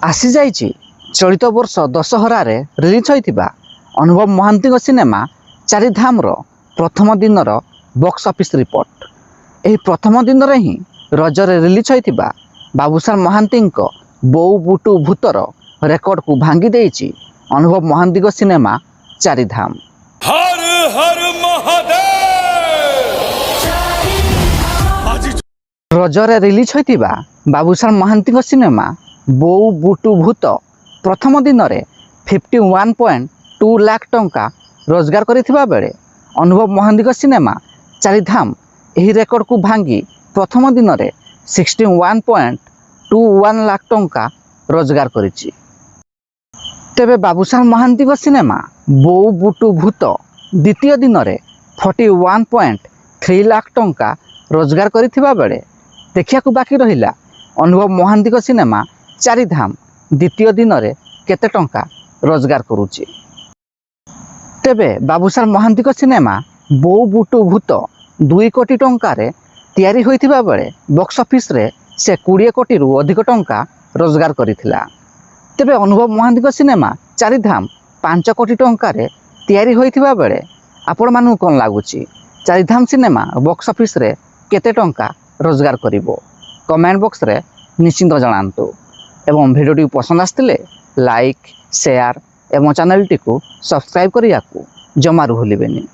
आसी जाइछि चलित वर्ष दशहरारे रिलीज होइतिबा अनुभव महांती सिनेमा चारिधाम प्रथम दिन बॉक्स ऑफिस रिपोर्ट। यही प्रथम दिन ही रजरे रिलीज होइतिबा बाबूशान महांती बोऊ बुटू भूतर रेकर्ड को भांगी देइछि अनुभव महांती सिनेमा चारिधाम। हर हर महादेव। रजरे रिलीज होइतिबा बाबूशान महांती सिनेमा बोऊ बुटू भूत प्रथम दिन में 51.2 लाख टंका रोजगार करिथिबा बेले अनुभव महांती सिनेमा चारिधाम यही रेकर्ड को भांगी प्रथम दिन में 61.21 लाख टंका रोजगार करिछि। तेबे बाबूशान महांती सिनेमा बोऊ बुटू भूत द्वितीय दिन में 41.3 लाख टंका रोजगार करिथिबा बेले देखिया बाकी रहिला अनुभव महांती सिनेमा चारिधाम द्वितीय दिन में केते टंका रोजगार करुछि। तेबे बाबूशान महांती सिनेमा बोऊ बुटू भूत 2 कोटी टंकार तैयारी होइथिबा बेले बॉक्स ऑफिस रे से 20 कोटी रु अधिक टंका रोजगार करिथिला। तेबे अनुभव महांती सिनेमा चारिधाम 5 कोटी टंकार तैयारी होइथिबा बेले आपण मानू कोन लागुछि चारिधाम सिनेमा बॉक्स ऑफिस रे केते टंका रोजगार करिवो कमेंट बॉक्स रे निश्चिंत जणांतु। एवं भिडियोटी पसंद आसतिले लाइक शेयर एवं चैनल टी को सब्सक्राइब करिया को जमारू भूलिबेनी।